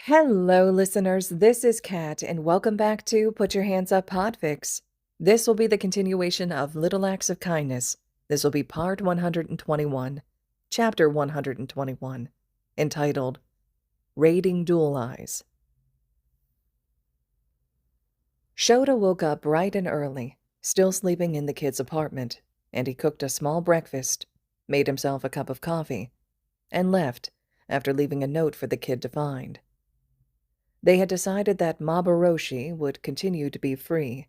Hello, listeners. This is Kat, and welcome back to Put Your Hands Up Podfics. This will be the continuation of Little Acts of Kindness. This will be part 121, chapter 121, entitled Raiding Dual Eyes. Shota woke up bright and early, still sleeping in the kid's apartment, and he cooked a small breakfast, made himself a cup of coffee, and left after leaving a note for the kid to find. They had decided that Maboroshi would continue to be free,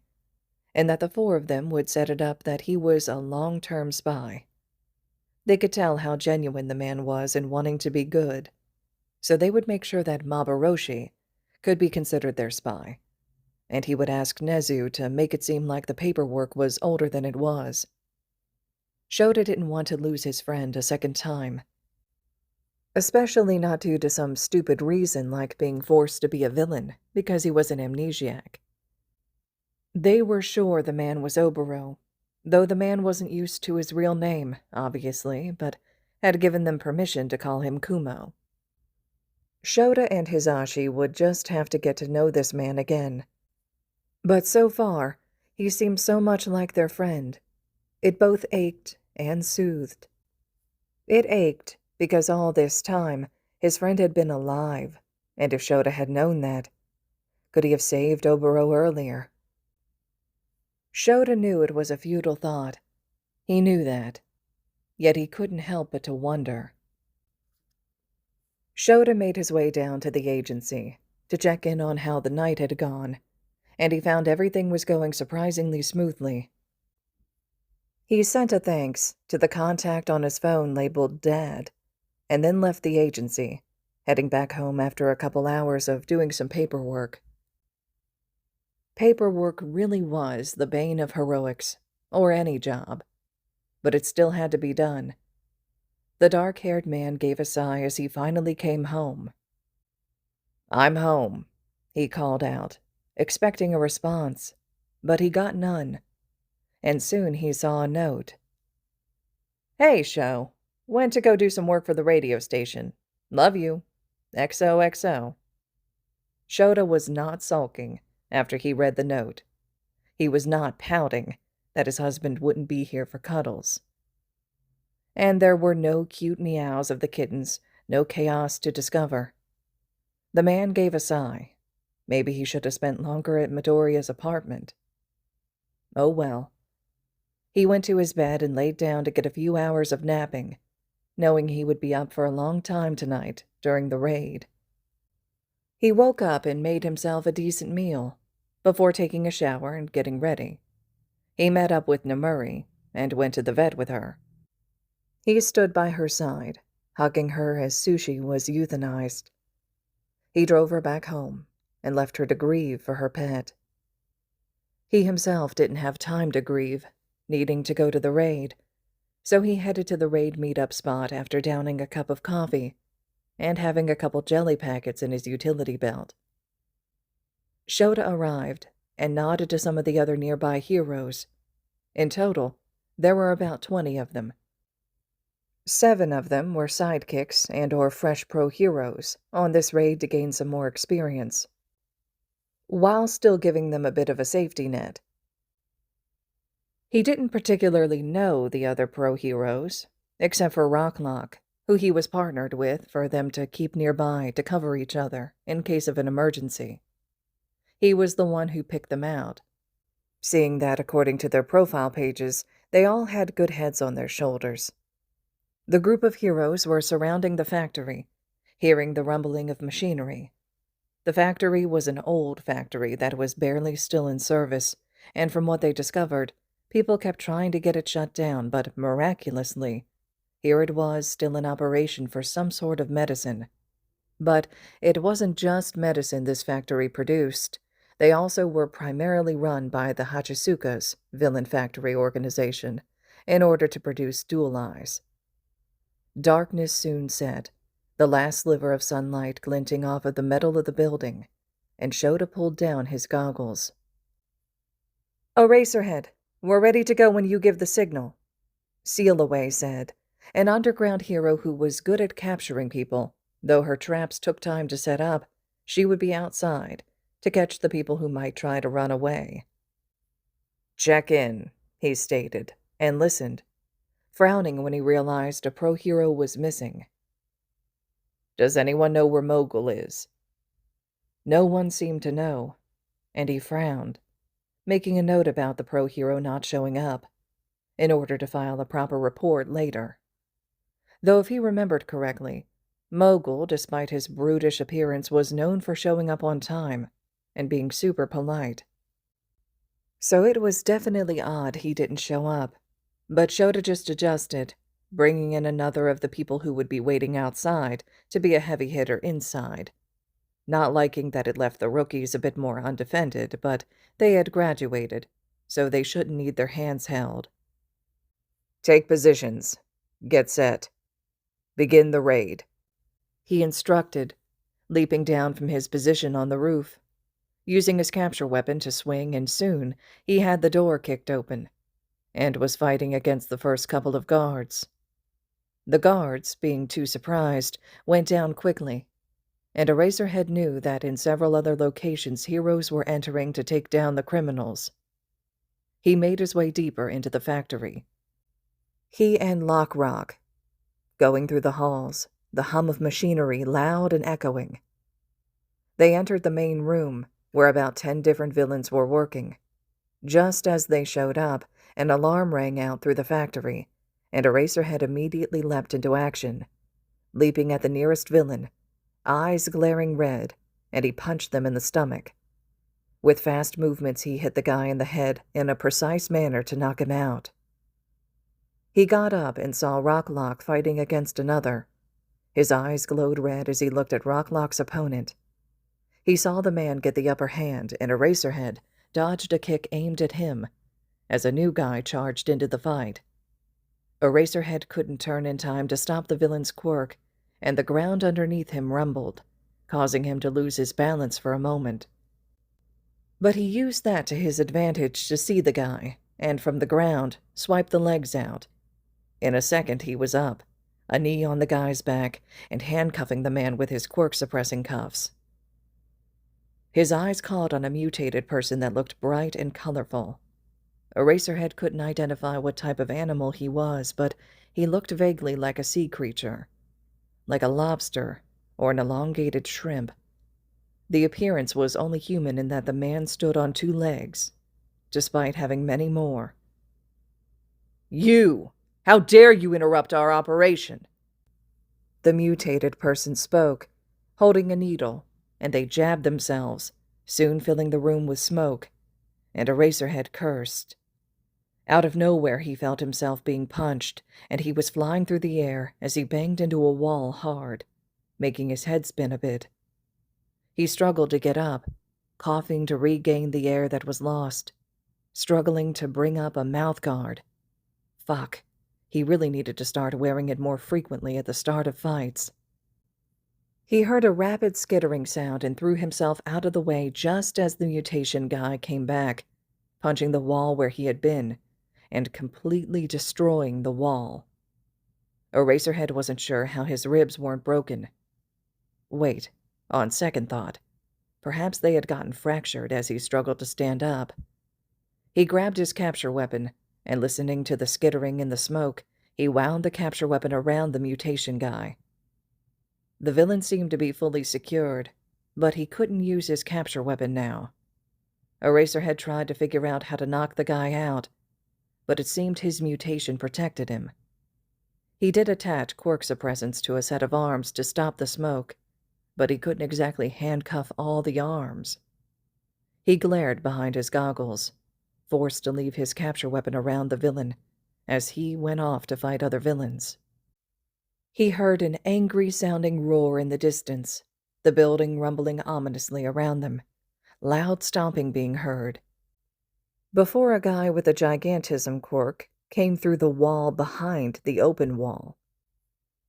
and that the four of them would set it up that he was a long-term spy. They could tell how genuine the man was in wanting to be good, so they would make sure that Maboroshi could be considered their spy, and he would ask Nezu to make it seem like the paperwork was older than it was. Shota didn't want to lose his friend a second time, especially not due to some stupid reason like being forced to be a villain because he was an amnesiac. They were sure the man was Oboro, though the man wasn't used to his real name, obviously, but had given them permission to call him Kumo. Shota and Hisashi would just have to get to know this man again. But so far, he seemed so much like their friend. It both ached and soothed. It ached because all this time, his friend had been alive, and if Shota had known that, could he have saved Oboro earlier? Shota knew it was a futile thought. He knew that. Yet he couldn't help but to wonder. Shota made his way down to the agency to check in on how the night had gone, and he found everything was going surprisingly smoothly. He sent a thanks to the contact on his phone labeled Dad, and then left the agency, heading back home after a couple hours of doing some paperwork. Paperwork really was the bane of heroics, or any job, but it still had to be done. The dark-haired man gave a sigh as he finally came home. "I'm home," he called out, expecting a response, but he got none, and soon he saw a note. "Hey, Sho. Went to go do some work for the radio station. Love you. XOXO. Shota was not sulking after he read the note. He was not pouting that his husband wouldn't be here for cuddles. And there were no cute meows of the kittens, no chaos to discover. The man gave a sigh. Maybe he should have spent longer at Midoriya's apartment. Oh well. He went to his bed and laid down to get a few hours of napping, knowing he would be up for a long time tonight during the raid. He woke up and made himself a decent meal before taking a shower and getting ready. He met up with Namuri and went to the vet with her. He stood by her side, hugging her as Sushi was euthanized. He drove her back home and left her to grieve for her pet. He himself didn't have time to grieve, needing to go to the raid, so he headed to the raid meetup spot after downing a cup of coffee and having a couple jelly packets in his utility belt. Shota arrived and nodded to some of the other nearby heroes. In total, there were about 20 of them. 7 of them were sidekicks and/or fresh pro heroes on this raid to gain some more experience, while still giving them a bit of a safety net. He didn't particularly know the other pro heroes, except for Rocklock, who he was partnered with for them to keep nearby to cover each other in case of an emergency. He was the one who picked them out, seeing that according to their profile pages, they all had good heads on their shoulders. The group of heroes were surrounding the factory, hearing the rumbling of machinery. The factory was an old factory that was barely still in service, and from what they discovered, people kept trying to get it shut down, but miraculously, here it was still in operation for some sort of medicine. But it wasn't just medicine this factory produced. They also were primarily run by the Hachisuka's villain factory organization in order to produce dual eyes. Darkness soon set, the last sliver of sunlight glinting off of the metal of the building, and Shota pulled down his goggles. "Eraserhead, we're ready to go when you give the signal," Sealaway said, an underground hero who was good at capturing people, though her traps took time to set up. She would be outside to catch the people who might try to run away. "Check in," he stated, and listened, frowning when he realized a pro hero was missing. "Does anyone know where Mogul is?" No one seemed to know, and he frowned, making a note about the pro hero not showing up, in order to file a proper report later. Though if he remembered correctly, Mogul, despite his brutish appearance, was known for showing up on time and being super polite. So it was definitely odd he didn't show up, but Shota just adjusted, bringing in another of the people who would be waiting outside to be a heavy hitter inside. Not liking that it left the rookies a bit more undefended, but they had graduated, so they shouldn't need their hands held. "Take positions. Get set. Begin the raid," he instructed, leaping down from his position on the roof, using his capture weapon to swing, and soon he had the door kicked open, and was fighting against the first couple of guards. The guards, being too surprised, went down quickly, and Eraserhead knew that in several other locations heroes were entering to take down the criminals. He made his way deeper into the factory. He and Lockrock, going through the halls, the hum of machinery loud and echoing. They entered the main room, where about 10 different villains were working. Just as they showed up, an alarm rang out through the factory, and Eraserhead immediately leapt into action, leaping at the nearest villain, eyes glaring red, and he punched them in the stomach. With fast movements, he hit the guy in the head in a precise manner to knock him out. He got up and saw Rocklock fighting against another. His eyes glowed red as he looked at Rocklock's opponent. He saw the man get the upper hand, and Eraserhead dodged a kick aimed at him as a new guy charged into the fight. Eraserhead couldn't turn in time to stop the villain's quirk, and the ground underneath him rumbled, causing him to lose his balance for a moment. But he used that to his advantage to see the guy, and from the ground, swipe the legs out. In a second he was up, a knee on the guy's back, and handcuffing the man with his quirk-suppressing cuffs. His eyes caught on a mutated person that looked bright and colorful. Eraserhead couldn't identify what type of animal he was, but he looked vaguely like a sea creature, like a lobster or an elongated shrimp. The appearance was only human in that the man stood on 2 legs, despite having many more. "You! How dare you interrupt our operation?" The mutated person spoke, holding a needle, and they jabbed themselves, soon filling the room with smoke, and Eraserhead cursed. Out of nowhere he felt himself being punched, and he was flying through the air as he banged into a wall hard, making his head spin a bit. He struggled to get up, coughing to regain the air that was lost, struggling to bring up a mouthguard. Fuck, he really needed to start wearing it more frequently at the start of fights. He heard a rapid skittering sound and threw himself out of the way just as the mutation guy came back, punching the wall where he had been, and completely destroying the wall. Eraserhead wasn't sure how his ribs weren't broken. Wait, on second thought, perhaps they had gotten fractured as he struggled to stand up. He grabbed his capture weapon, and listening to the skittering in the smoke, he wound the capture weapon around the mutation guy. The villain seemed to be fully secured, but he couldn't use his capture weapon now. Eraserhead tried to figure out how to knock the guy out, but it seemed his mutation protected him. He did attach quirk suppressants to a set of arms to stop the smoke, but he couldn't exactly handcuff all the arms. He glared behind his goggles, forced to leave his capture weapon around the villain, as he went off to fight other villains. He heard an angry-sounding roar in the distance, the building rumbling ominously around them, loud stomping being heard, before a guy with a gigantism quirk came through the wall behind the open wall.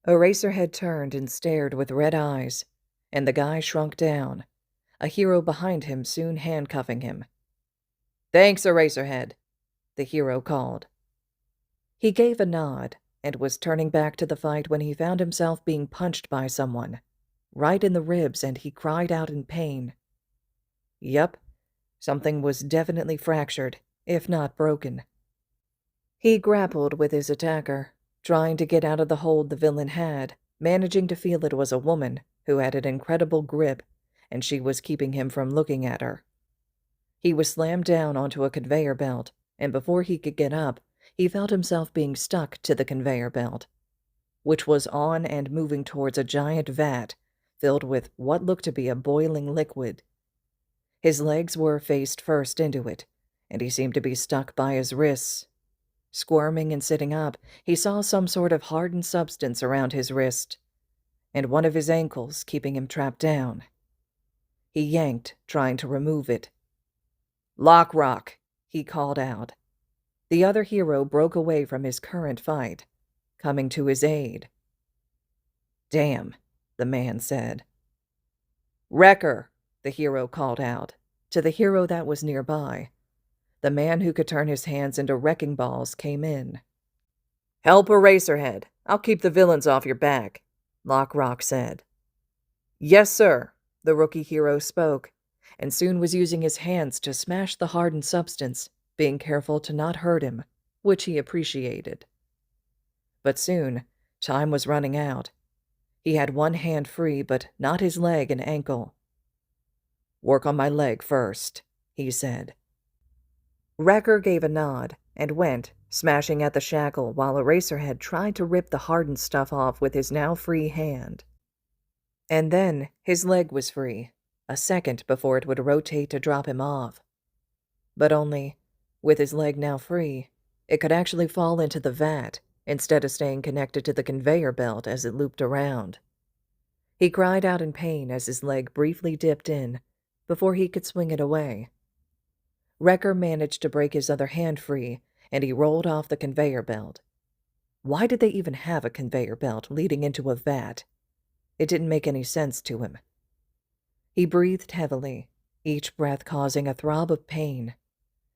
Eraserhead turned and stared with red eyes, and the guy shrunk down, a hero behind him soon handcuffing him. "Thanks, Eraserhead," the hero called. He gave a nod and was turning back to the fight when he found himself being punched by someone. right in the ribs, and he cried out in pain. Yup, something was definitely fractured, if not broken. He grappled with his attacker, trying to get out of the hold the villain had, managing to feel it was a woman who had an incredible grip, and she was keeping him from looking at her. He was slammed down onto a conveyor belt, and before he could get up, he felt himself being stuck to the conveyor belt, which was on and moving towards a giant vat filled with what looked to be a boiling liquid. His legs were faced first into it, and he seemed to be stuck by his wrists. Squirming and sitting up, he saw some sort of hardened substance around his wrist, and one of his ankles keeping him trapped down. He yanked, trying to remove it. "Lockrock," he called out. The other hero broke away from his current fight, coming to his aid. "Damn," the man said. "Wrecker," the hero called out, to the hero that was nearby. The man who could turn his hands into wrecking balls came in. "Help Eraserhead. I'll keep the villains off your back," Lockrock said. "Yes, sir," the rookie hero spoke, and soon was using his hands to smash the hardened substance, being careful to not hurt him, which he appreciated. But soon, time was running out. He had one hand free, but not his leg and ankle. "Work on my leg first," he said. Wrecker gave a nod and went, smashing at the shackle while Eraserhead tried to rip the hardened stuff off with his now free hand. And then his leg was free, a second before it would rotate to drop him off. But only, with his leg now free, it could actually fall into the vat instead of staying connected to the conveyor belt as it looped around. He cried out in pain as his leg briefly dipped in before he could swing it away. Wrecker managed to break his other hand free, and he rolled off the conveyor belt. Why did they even have a conveyor belt leading into a vat? It didn't make any sense to him. He breathed heavily, each breath causing a throb of pain,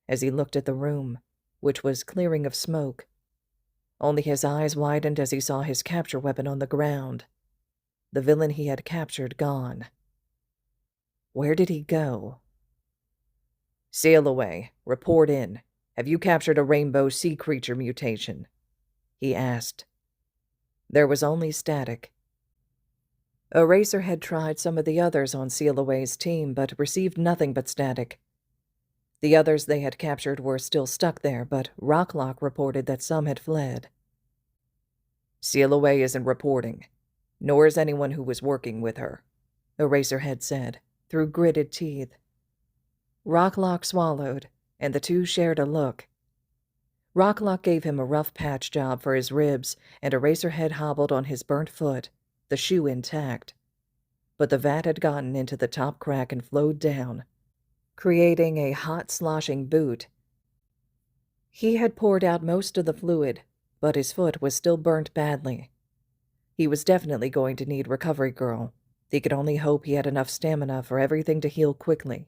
as he looked at the room, which was clearing of smoke. Only his eyes widened as he saw his capture weapon on the ground. The villain he had captured gone. Where did he go? "Sail away. Report in. Have you captured a rainbow sea creature mutation?" he asked. There was only static. Eraserhead tried some of the others on Seal Away's team, but received nothing but static. The others they had captured were still stuck there, but Rocklock reported that some had fled. "Seal Away isn't reporting, nor is anyone who was working with her," Eraserhead said, through gritted teeth. Rocklock swallowed, and the two shared a look. Rocklock gave him a rough patch job for his ribs, and Eraserhead hobbled on his burnt foot, the shoe intact. But the vat had gotten into the top crack and flowed down, creating a hot, sloshing boot. He had poured out most of the fluid, but his foot was still burnt badly. He was definitely going to need Recovery Girl. He could only hope he had enough stamina for everything to heal quickly.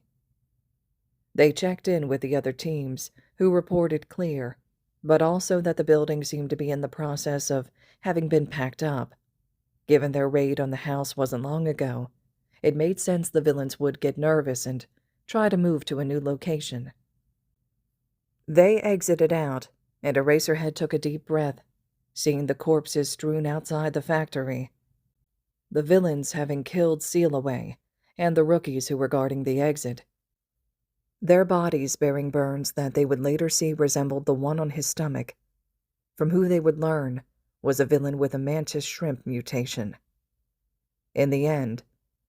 They checked in with the other teams, who reported clear, but also that the building seemed to be in the process of having been packed up. Given their raid on the house wasn't long ago, it made sense the villains would get nervous and try to move to a new location. They exited out, and Eraserhead took a deep breath, seeing the corpses strewn outside the factory. The villains having killed Seal Away, and the rookies who were guarding the exit. Their bodies bearing burns that they would later see resembled the one on his stomach. From who they would learn was a villain with a mantis shrimp mutation. In the end,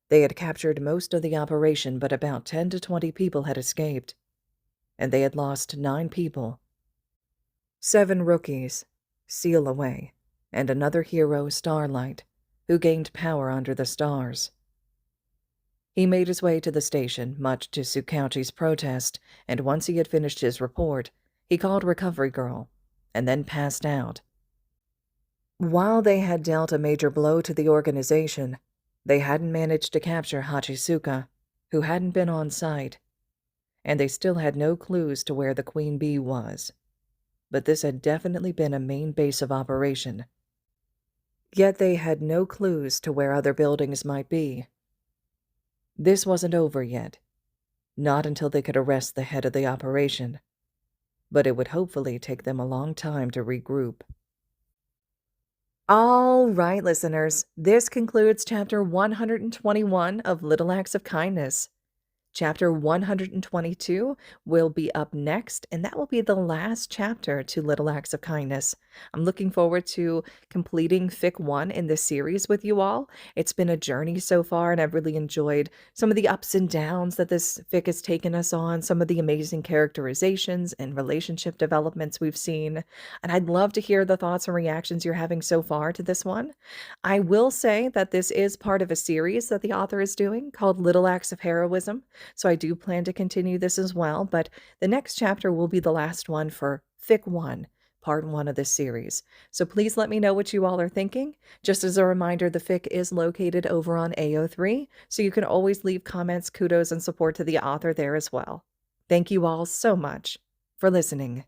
they had captured most of the operation, but about 10 to 20 people had escaped, and they had lost 9 people. 7 rookies, Seal Away, and another hero, Starlight, who gained power under the stars. He made his way to the station, much to Tsukauchi's protest, and once he had finished his report, he called Recovery Girl, and then passed out. While they had dealt a major blow to the organization, they hadn't managed to capture Hachisuka, who hadn't been on site, and they still had no clues to where the Queen Bee was. But this had definitely been a main base of operation. Yet they had no clues to where other buildings might be. This wasn't over yet, not until they could arrest the head of the operation, but it would hopefully take them a long time to regroup. All right, listeners, this concludes chapter 121 of Little Acts of Kindness. Chapter 122 will be up next, and that will be the last chapter to Little Acts of Kindness. I'm looking forward to completing Fic 1 in this series with you all. It's been a journey so far, and I've really enjoyed some of the ups and downs that this Fic has taken us on, some of the amazing characterizations and relationship developments we've seen. And I'd love to hear the thoughts and reactions you're having so far to this one. I will say that this is part of a series that the author is doing called Little Acts of Heroism. So I do plan to continue this as well, but the next chapter will be the last one for Fic 1, part 1 of this series. So please let me know what you all are thinking. Just as a reminder, the fic is located over on AO3, so you can always leave comments, kudos, and support to the author there as well. Thank you all so much for listening.